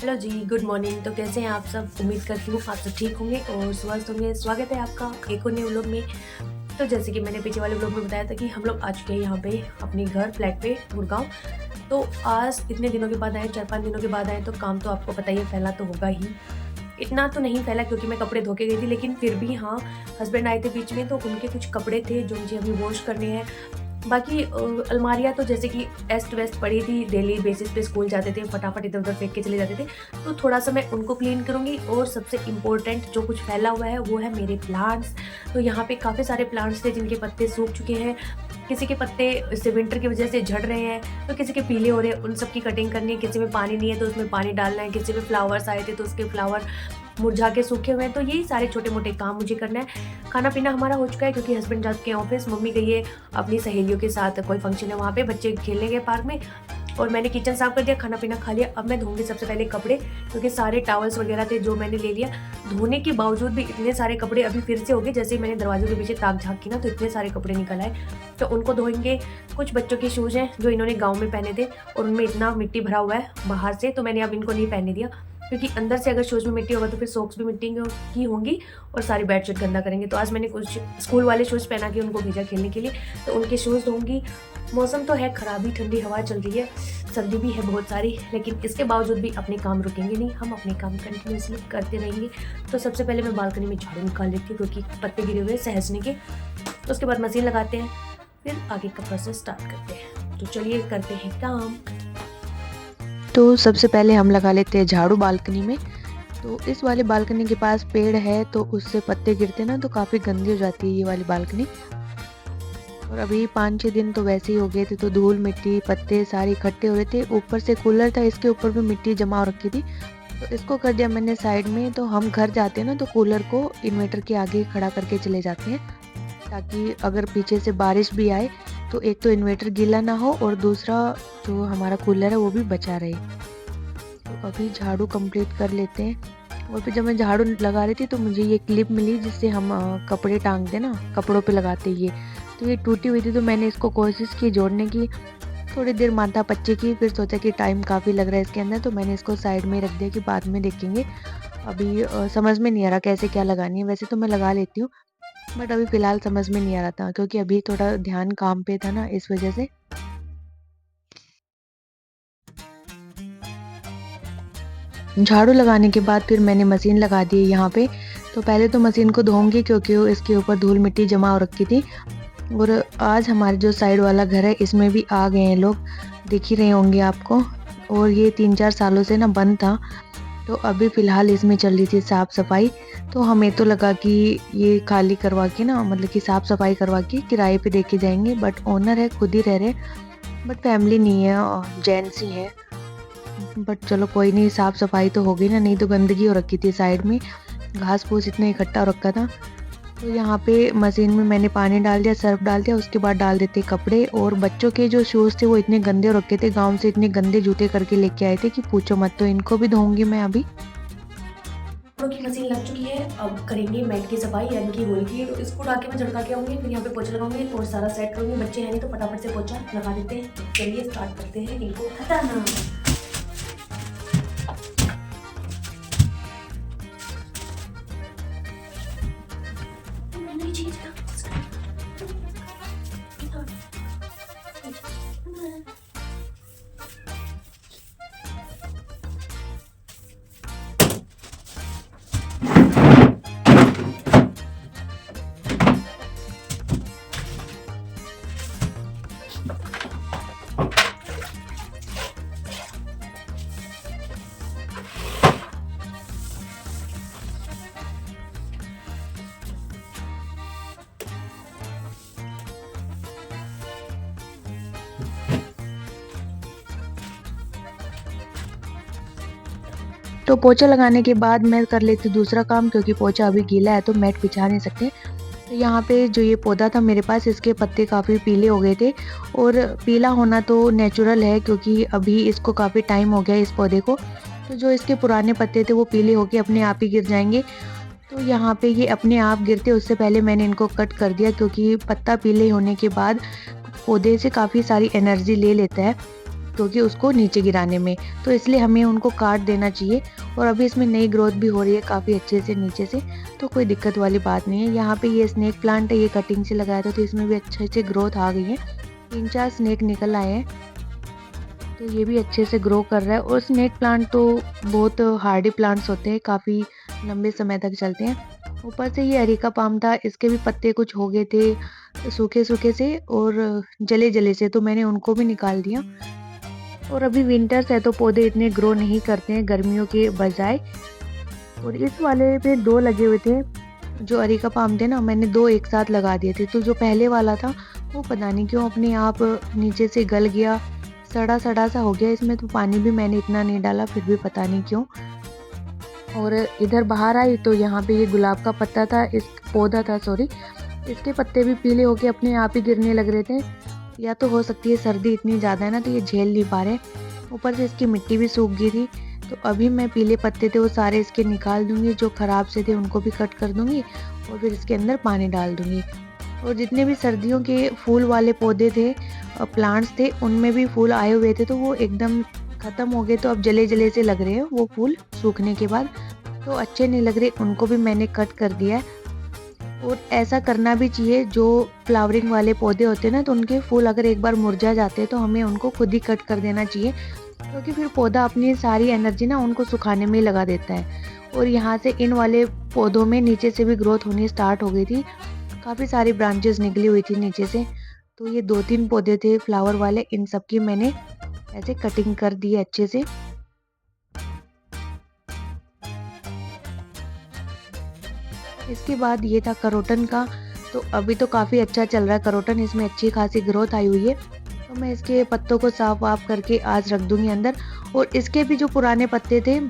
Hello जी, good morning. तो कैसे हैं आप सब? उम्मीद करती हूँ आप सब ठीक होंगे और स्वस्थ होंगे। स्वागत है आपका एक और नए व्लॉग में। तो जैसे कि मैंने पीछे वाले व्लॉग में बताया था कि हम लोग आ चुके हैं यहाँ पे अपने घर फ्लैट पे गुड़गांव। तो आज इतने दिनों के बाद आए, 4-5 दिनों के बाद आए, तो काम तो आपको पता ही है फैला तो होगा ही। इतना तो नहीं फैला क्योंकि मैं कपड़े धो के गई थी, लेकिन फिर भी हाँ, हस्बैंड आए थे बीच में तो उनके कुछ कपड़े थे जो मुझे अभी वॉश करने हैं। बाकी अलमारियाँ तो जैसे कि ईस्ट वेस्ट पड़ी थी, डेली बेसिस पे स्कूल जाते थे, फटाफट इधर-उधर फेंक के चले जाते थे, तो थोड़ा-सा मैं उनको क्लीन करूँगी। और सबसे इम्पोर्टेंट जो कुछ फैला हुआ है वो है मेरे प्लांट्स। तो यहाँ पे काफ़ी सारे प्लांट्स थे जिनके पत्ते सूख चुके हैं, किसी के पत्ते इससे विंटर की वजह से झड़ रहे हैं, तो किसी के पीले हो रहे हैं, उन सब की कटिंग करनी है। किसी में पानी नहीं है तो उसमें पानी डालना है, किसी में फ्लावर्स आए थे तो उसके फ्लावर मुरझा के सूखे हुए हैं। तो यही सारे छोटे-मोटे काम मुझे करना है। खाना-पीना हमारा हो चुका है क्योंकि हस्बैंड जा चुके हैं ऑफ़िस, मम्मी गई है अपनी सहेलियों के साथ, कोई फंक्शन है वहाँ पे, बच्चे खेलने गए पार्क में। और मैंने किचन साफ़ कर दिया, खाना-पीना खा लिया। अब मैं धोऊँगी सबसे पहले कपड़े, क्योंकि सारे टॉवल्स वगैरह थे जो मैंने ले लिया। धोने के बावजूद भी इतने सारे कपड़े अभी फिर से हो गए, जैसे ही मैंने दरवाज़ों के पीछे ताक-झाँक की ना तो इतने सारे कपड़े निकल आए। तो उनको धोएँगे। कुछ बच्चों के शूज़ हैं जो इन्होंने गाँव में पहने थे और उनमें इतना मिट्टी भरा हुआ है बाहर से, तो मैंने अब इनको नहीं पहनने दिया, क्योंकि अंदर से अगर शूज़ में मिट्टी होगा तो फिर सॉक्स भी मिट्टी की होंगी और सारी बेडशीट गंदा करेंगे। तो आज मैंने कुछ स्कूल वाले शूज़ पहना के उनको भेजा खेलने के लिए, तो उनके शूज़ धोऊँगी। मौसम तो है ख़राब ही, ठंडी हवा चल रही है, सर्दी भी है बहुत सारी, लेकिन इसके बावजूद भी अपने काम रुकेंगे नहीं, हम अपने काम कंटिन्यूअसली करते रहेंगे। तो सबसे पहले मैं बालकनी में झाड़ू निकाल लेती हूँ क्योंकि पत्ते गिरे हुए हैं सहजने के। उसके बाद मशीन लगाते हैं, फिर आगे का प्रोसेस स्टार्ट करते हैं। तो चलिए करते हैं काम। तो सबसे पहले हम लगा लेते हैं झाड़ू बालकनी में। तो इस वाले बालकनी के पास पेड़ है तो उससे पत्ते गिरते ना तो काफ़ी गंदी हो जाती है ये वाली बालकनी। और अभी 5-6 दिन तो वैसे ही हो गए थे, तो धूल मिट्टी पत्ते सारे इकट्ठे हो रहे थे। ऊपर से कूलर था, इसके ऊपर भी मिट्टी जमा हो रखी थी, तो इसको कर दिया मैंने साइड में। तो हम घर जाते हैं ना तो कूलर को इन्वर्टर के आगे खड़ा करके चले जाते हैं, ताकि अगर पीछे से बारिश भी आए तो एक तो इन्वर्टर गीला ना हो और दूसरा जो हमारा कूलर है वो भी बचा रहे। तो अभी झाड़ू कंप्लीट कर लेते हैं। और फिर जब मैं झाड़ू लगा रही थी तो मुझे ये क्लिप मिली जिससे हम कपड़े टांगते ना, कपड़ों पे लगाते ये। तो ये टूटी हुई थी तो मैंने इसको कोशिश की जोड़ने की, थोड़ी देर माथा पच्ची की, फिर सोचा कि टाइम काफ़ी लग रहा है इसके अंदर, तो मैंने इसको साइड में रख दिया कि बाद में देखेंगे। अभी समझ में नहीं आ रहा कैसे क्या लगानी है। वैसे तो मैं लगा लेती हूँ, बट अभी फ़िलहाल समझ में नहीं आ रहा था क्योंकि अभी थोड़ा ध्यान काम पे था ना, इस वजह से। झाड़ू लगाने के बाद फिर मैंने मशीन लगा दी है यहाँ पे। तो पहले तो मशीन को धोऊंगी क्योंकि वो इसके ऊपर धूल मिट्टी जमा हो रखी थी। और आज हमारे जो साइड वाला घर है इसमें भी आ गए हैं लोग, दिख ही रहे होंगे आपको। और ये 3-4 सालों से ना बंद था, तो अभी फ़िलहाल इसमें चल रही थी साफ़ सफाई। तो हमें तो लगा कि ये खाली करवा के ना, मतलब कि साफ़ सफाई करवा के किराए पे देके जाएंगे, बट ओनर है खुद ही रह रहे, बट फैमिली नहीं है, जेंट्स ही है। बट चलो कोई नहीं, साफ़ सफाई तो हो गई ना, नहीं तो गंदगी हो रखी थी साइड में, घास फूस इतना इकट्ठा हो रखा था। तो यहाँ पे मशीन में मैंने पानी डाल दिया, सर्फ डाल दिया, उसके बाद डाल देते कपड़े। और बच्चों के जो शूज़ थे वो इतने गंदे हो रखे थे, गाँव से इतने गंदे जूते करके लेके आए थे कि पूछो मत। तो इनको भी धोऊंगी मैं अभी। कपड़ों की मशीन लग चुकी है, अब करेंगे मैट की सफाई यानी कि होल की। तो इसको उठा के मैं झड़का के आऊँगी, फिर यहाँ पे पोछा लगाऊंगी और सारा सेट करूँगी। बच्चे हैं नहीं तो फटाफट से पोछा लगा देते हैं। तो चलिए स्टार्ट करते हैं इनको हटाना। तो पोछा लगाने के बाद मैं कर लेती हूँ दूसरा काम, क्योंकि पोछा अभी गीला है तो मैट बिछा नहीं सकते। तो यहाँ पे जो ये पौधा था मेरे पास, इसके पत्ते काफ़ी पीले हो गए थे। और पीला होना तो नेचुरल है क्योंकि अभी इसको काफ़ी टाइम हो गया इस पौधे को। तो जो इसके पुराने पत्ते थे वो पीले होके अपने आप ही गिर जाएंगे। तो यहाँ पे ये अपने आप गिरते उससे पहले मैंने इनको कट कर दिया, क्योंकि पत्ता पीले होने के बाद पौधे से काफ़ी सारी एनर्जी ले लेता है। क्योंकि उसको नीचे गिराने में, तो इसलिए हमें उनको काट देना चाहिए। और अभी इसमें नई ग्रोथ भी हो रही है काफ़ी अच्छे से नीचे से, तो कोई दिक्कत वाली बात नहीं है। यहाँ पे ये स्नेक प्लांट है, ये कटिंग से लगाया था, तो इसमें भी अच्छे से ग्रोथ आ गई है, 3-4 स्नेक निकल आए हैं, तो ये भी अच्छे से ग्रो कर रहा है। और स्नेक प्लांट तो बहुत हार्डी प्लांट्स होते हैं, काफ़ी लंबे समय तक चलते हैं। ऊपर से ये अरेका पाम था, इसके भी पत्ते कुछ हो गए थे सूखे-सूखे से और जले-जले से, तो मैंने उनको भी निकाल दिया। और अभी विंटर्स है तो पौधे इतने ग्रो नहीं करते हैं गर्मियों के बजाय। और इस वाले पे 2 लगे हुए थे, जो अरेका पाम थे ना, मैंने 2 एक साथ लगा दिए थे। तो जो पहले वाला था वो पता नहीं क्यों अपने आप नीचे से गल गया, सड़ा-सड़ा सा हो गया। इसमें तो पानी भी मैंने इतना नहीं डाला, फिर भी पता नहीं क्यों। और इधर बाहर आई तो यहाँ पे ये गुलाब का पत्ता था, इस पौधा था सॉरी, इसके पत्ते भी पीले होके अपने आप ही गिरने लग रहे थे। या तो हो सकती है सर्दी इतनी ज़्यादा है ना, तो ये झेल नहीं पा रहे। ऊपर से इसकी मिट्टी भी सूख गई थी, तो अभी मैं पीले पत्ते थे वो सारे इसके निकाल दूंगी, जो ख़राब से थे उनको भी कट कर दूंगी और फिर इसके अंदर पानी डाल दूंगी। और जितने भी सर्दियों के फूल वाले पौधे थे, प्लांट्स थे, उनमें भी फूल आए हुए थे, तो वो एकदम ख़त्म हो गए, तो अब जले-जले से लग रहे हैं वो फूल सूखने के बाद, तो अच्छे नहीं लग रहे, उनको भी मैंने कट कर दिया है। और ऐसा करना भी चाहिए, जो फ्लावरिंग वाले पौधे होते हैं ना, तो उनके फूल अगर एक बार मुरझा जाते हैं तो हमें उनको खुद ही कट कर देना चाहिए, क्योंकि फिर पौधा अपनी सारी एनर्जी ना उनको सुखाने में ही लगा देता है। और यहाँ से इन वाले पौधों में नीचे से भी ग्रोथ होनी स्टार्ट हो गई थी, काफ़ी सारी ब्रांचेस निकली हुई थी नीचे से। तो ये 2-3 पौधे थे फ्लावर वाले, इन सब की मैंने ऐसे कटिंग कर दी है अच्छे से। इसके बाद ये था करोटन का, तो अभी तो काफ़ी अच्छा चल रहा है करोटन, इसमें अच्छी खासी ग्रोथ आई हुई है। तो मैं इसके पत्तों को साफ वाफ करके आज रख दूंगी अंदर। और इसके भी जो पुराने पत्ते थे,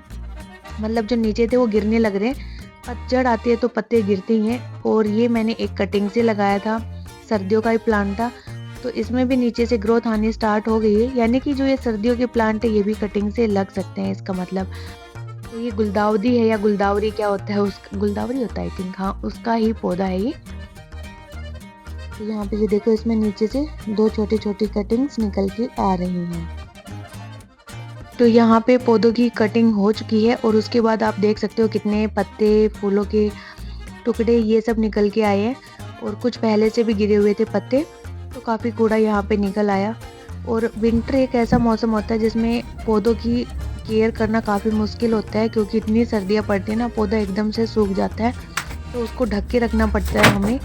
मतलब जो नीचे थे, वो गिरने लग रहे हैं। पतझड़ आती है तो पत्ते गिरते ही हैं। और ये मैंने एक कटिंग से लगाया था, सर्दियों का ही प्लांट था, तो इसमें भी नीचे से ग्रोथ आनी स्टार्ट हो गई है। यानी कि जो ये सर्दियों के प्लांट है ये भी कटिंग से लग सकते हैं, इसका मतलब। तो ये गुलदाउदी है या गुलदावरी क्या होता है, उसका गुलदावरी होता है आई थिंक, हाँ उसका ही पौधा है ये। तो यहाँ पे ये देखो, इसमें नीचे से 2 छोटी छोटी कटिंग्स निकल के आ रही हैं। तो यहाँ पे पौधों की कटिंग हो चुकी है और उसके बाद आप देख सकते हो कितने पत्ते, फूलों के टुकड़े ये सब निकल के आए हैं। और कुछ पहले से भी गिरे हुए थे पत्ते, तो काफ़ी कूड़ा यहाँ पे निकल आया। और विंटर एक ऐसा मौसम होता है जिसमें पौधों की केयर करना काफ़ी मुश्किल होता है, क्योंकि इतनी सर्दियाँ पड़ती है ना, पौधा एकदम से सूख जाता है, तो उसको ढक के रखना पड़ता है हमें।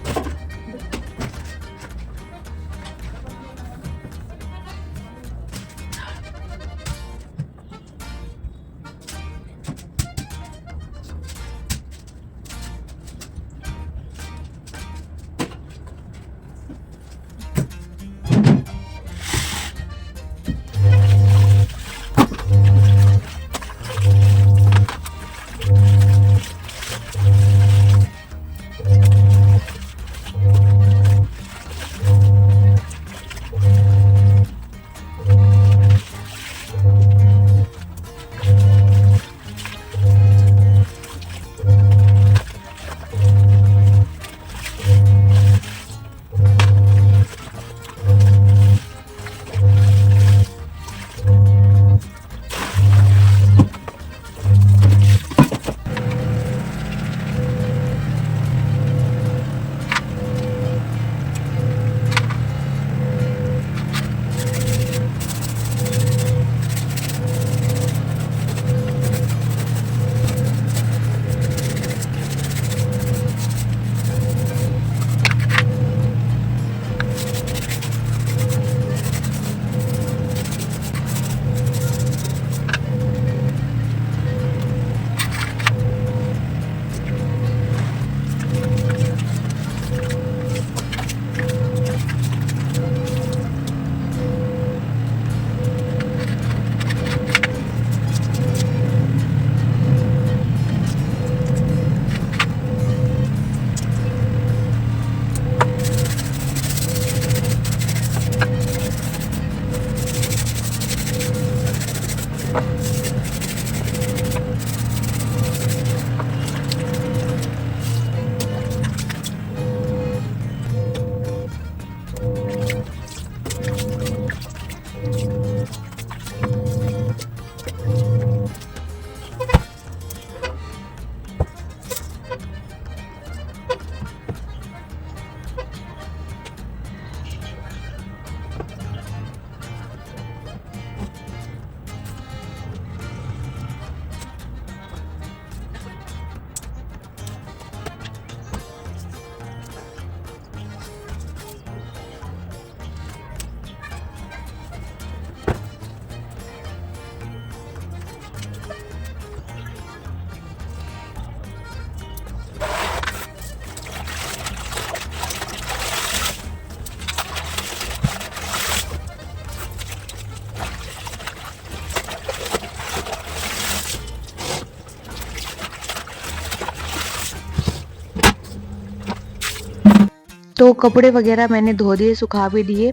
तो कपड़े वगैरह मैंने धो दिए, सुखा भी दिए।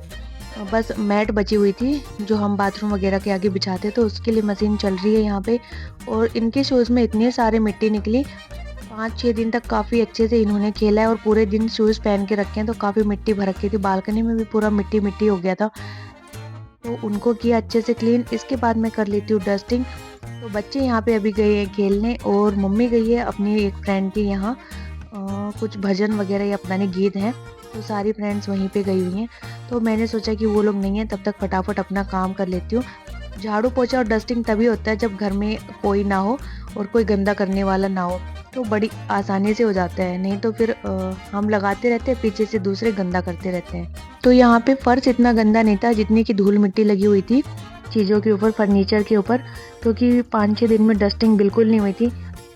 बस मैट बची हुई थी जो हम बाथरूम वगैरह के आगे बिछाते, तो उसके लिए मशीन चल रही है यहाँ पे। और इनके शूज़ में इतने सारे मिट्टी निकली, 5-6 दिन तक काफ़ी अच्छे से इन्होंने खेला है और पूरे दिन शूज़ पहन के रखे हैं, तो काफ़ी मिट्टी भर रखी थी। बालकनी में भी पूरा मिट्टी-मिट्टी हो गया था, तो उनको किया अच्छे से क्लीन। इसके बाद मैं कर लेती हूँ डस्टिंग। तो बच्चे यहाँ पे अभी गए हैं खेलने और मम्मी गई है अपनी एक फ्रेंड के यहाँ, कुछ भजन वगैरह या पता नहीं गीत हैं, तो सारी फ्रेंड्स वहीं पे गई हुई हैं। तो मैंने सोचा कि वो लोग नहीं हैं, तब तक फटाफट अपना काम कर लेती हूँ। झाड़ू पोछा और डस्टिंग तभी होता है जब घर में कोई ना हो और कोई गंदा करने वाला ना हो, तो बड़ी आसानी से हो जाता है। नहीं तो फिर हम लगाते रहते हैं, पीछे से दूसरे गंदा करते रहते हैं। तो यहाँ पे फर्श इतना गंदा नहीं था जितनी की धूल मिट्टी लगी हुई थी चीज़ों के ऊपर, फर्नीचर के ऊपर, क्योंकि 5-6 दिन में डस्टिंग बिल्कुल नहीं हुई थी।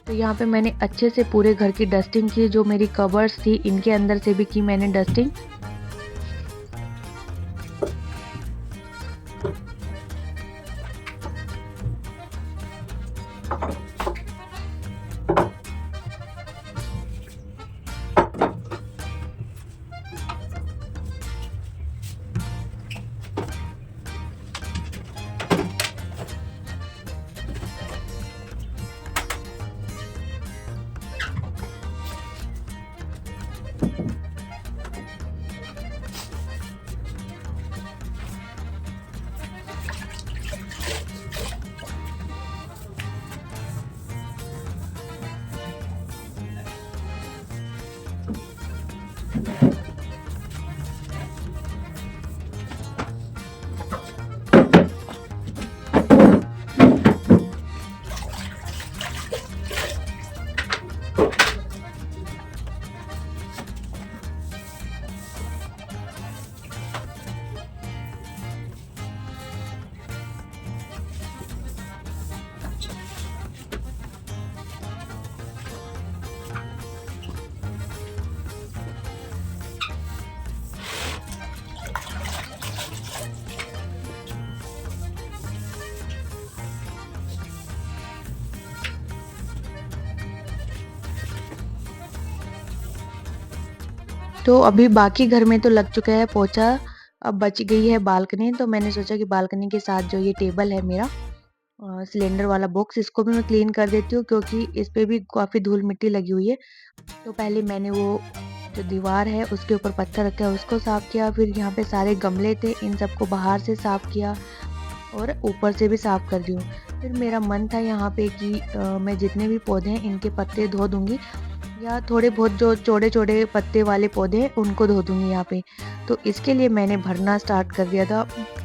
तो यहाँ पे मैंने अच्छे से पूरे घर की डस्टिंग की। जो मेरी कबर्ड्स थी इनके अंदर से भी की मैंने डस्टिंग। तो अभी बाकी घर में तो लग चुका है पोछा, अब बच गई है बालकनी। तो मैंने सोचा कि बालकनी के साथ जो ये टेबल है मेरा, सिलेंडर वाला बॉक्स, इसको भी मैं क्लीन कर देती हूँ क्योंकि इस पे भी काफ़ी धूल मिट्टी लगी हुई है। तो पहले मैंने वो जो दीवार है उसके ऊपर पत्थर रखा है उसको साफ़ किया, फिर यहाँ पे सारे गमले थे इन सबको बाहर से साफ़ किया और ऊपर से भी साफ़ कर दी हूँ। फिर मेरा मन था यहाँ पे कि मैं जितने भी पौधे हैं इनके पत्ते धो दूँगी, या थोड़े बहुत जो चौड़े-चौड़े पत्ते वाले पौधे हैं उनको धो दूँगी यहाँ पे। तो इसके लिए मैंने भरना स्टार्ट कर दिया था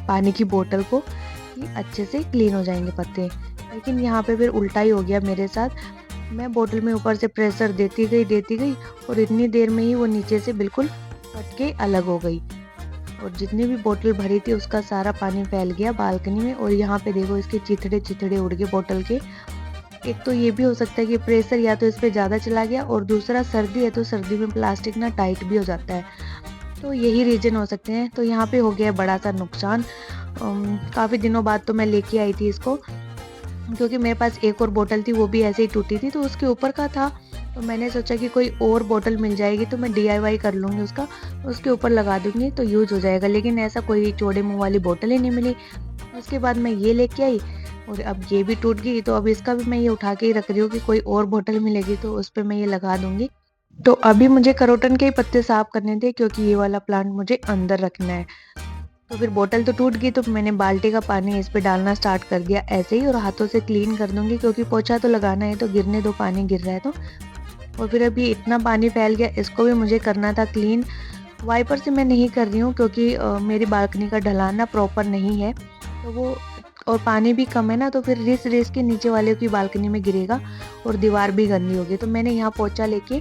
पानी की बोतल को कि अच्छे से क्लीन हो जाएँगे पत्ते। लेकिन यहाँ पे फिर उल्टा ही हो गया मेरे साथ। मैं बोतल में ऊपर से प्रेशर देती गई और इतनी देर में ही वो नीचे से बिल्कुल फट के अलग हो गई। और जितनी भी बोतल भरी थी उसका सारा पानी फैल गया बालकनी में। और यहाँ पे देखो इसके चिथड़े उड़ गए बोतल के। एक तो ये भी हो सकता है कि प्रेशर या तो इस पे ज़्यादा चला गया, और दूसरा सर्दी है तो सर्दी में प्लास्टिक ना टाइट भी हो जाता है, तो यही रीज़न हो सकते हैं। तो यहाँ पे हो गया बड़ा सा नुकसान। काफ़ी दिनों बाद तो मैं लेके आई थी इसको, क्योंकि मेरे पास एक और बोतल थी वो भी ऐसे ही टूटी थी, तो उसके ऊपर का था। तो मैंने सोचा कि कोई और बोतल मिल जाएगी तो मैं DIY कर लूँगी उसका, उसके ऊपर लगा दूँगी तो यूज़ हो जाएगा। लेकिन ऐसा कोई चौड़े मुँह वाली बोतल ही नहीं मिली। उसके बाद मैं ये लेके आई और अब ये भी टूट गई, तो अब इसका भी मैं ये उठा के ही रख रही हूँ कि कोई और बोतल मिलेगी तो उस पे मैं ये लगा दूँगी। तो अभी मुझे करोटन के ही पत्ते साफ़ करने थे क्योंकि ये वाला प्लांट मुझे अंदर रखना है। तो फिर बोतल तो टूट गई, तो मैंने बाल्टी का पानी इस पे डालना स्टार्ट कर दिया ऐसे ही, और हाथों से क्लीन कर दूँगी क्योंकि पोछा तो लगाना है, तो गिरने दो, पानी गिर रहा है तो। और फिर अभी इतना पानी फैल गया, इसको भी मुझे करना था क्लीन। वाइपर से मैं नहीं कर रही हूँ क्योंकि मेरी बालकनी का ढलान ना प्रॉपर नहीं है, तो वो और पानी भी कम है ना, तो फिर रिस के नीचे वाले की बालकनी में गिरेगा और दीवार भी गंदी होगी। तो मैंने यहाँ पोछा लेके,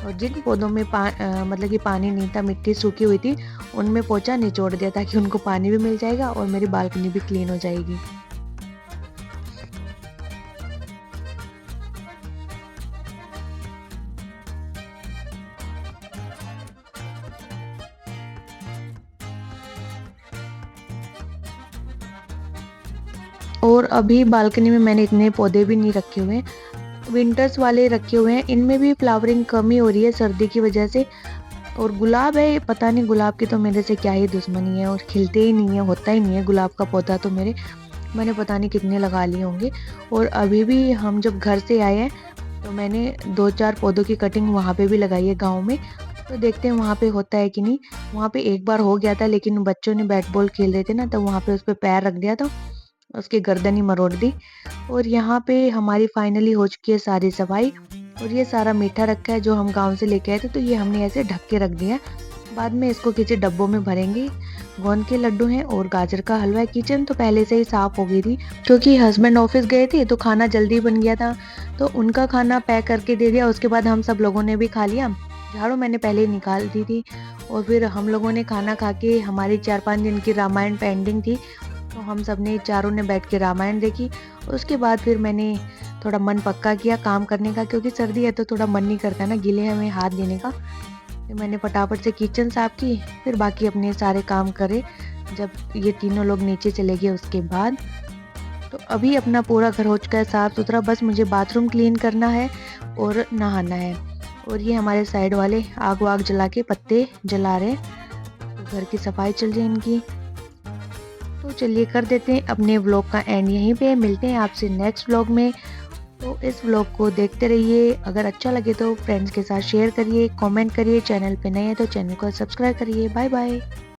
और जिन पौधों में मतलब कि पानी नहीं था, मिट्टी सूखी हुई थी, उनमें पोछा निचोड़ दिया ताकि उनको पानी भी मिल जाएगा और मेरी बालकनी भी क्लीन हो जाएगी। और अभी बालकनी में मैंने इतने पौधे भी नहीं रखे हुए हैं, विंटर्स वाले रखे हुए हैं। इनमें भी फ्लावरिंग कम ही हो रही है सर्दी की वजह से। और गुलाब है, पता नहीं गुलाब की तो मेरे से क्या ही दुश्मनी है और खिलते ही नहीं है, होता ही नहीं है गुलाब का पौधा तो मैंने पता नहीं कितने लगा लिए होंगे। और अभी भी हम जब घर से आए हैं तो मैंने 2-4 पौधों की कटिंग वहाँ पे भी लगाई है गाँव में, तो देखते हैं वहाँ पे होता है कि नहीं। वहाँ पे एक बार हो गया था लेकिन बच्चों ने बैट बॉल खेल रहे थे ना, तो वहाँ पे उस पे पैर रख दिया था, उसकी गर्दन ही मरोड़ दी। और यहाँ पे हमारी फाइनली हो चुकी है सारी सफाई और ये सारा मीठा रखा है जो हम गाँव से लेके आए थे, तो ये हमने ऐसे ढक के रख दिया। बाद में इसको किसी डब्बों में भरेंगे। गोंद के लड्डू हैं और गाजर का हलवा है। किचन तो पहले से ही साफ हो गई थी क्योंकि हस्बैंड ऑफिस गए थे तो खाना जल्दी बन गया था, तो उनका खाना पैक करके दे दिया। उसके बाद हम सब लोगों ने भी खा लिया। झाड़ू मैंने पहले ही निकाल दी थी और फिर हम लोगों ने खाना खा के, हमारी 4-5 दिन की रामायण पेंडिंग थी, तो हम सब ने चारों ने बैठ के रामायण देखी। उसके बाद फिर मैंने थोड़ा मन पक्का किया काम करने का, क्योंकि सर्दी है तो थोड़ा मन नहीं करता ना गीले हमें हाथ देने का। फिर मैंने फटाफट से किचन साफ की, फिर बाकी अपने सारे काम करे। जब ये तीनों लोग नीचे चले गए उसके बाद, तो अभी अपना पूरा घर हो चुका है साफ सुथरा, बस मुझे बाथरूम क्लीन करना है और नहाना है। और ये हमारे साइड वाले आग वाग जला के पत्ते जला रहे, तो घर की सफाई चल रही है इनकी। तो चलिए कर देते हैं अपने व्लॉग का एंड यहीं पे। मिलते हैं आपसे नेक्स्ट व्लॉग में। तो इस व्लॉग को देखते रहिए। अगर अच्छा लगे तो फ्रेंड्स के साथ शेयर करिए, कमेंट करिए। चैनल पे नए हैं तो चैनल को सब्सक्राइब करिए। Bye bye.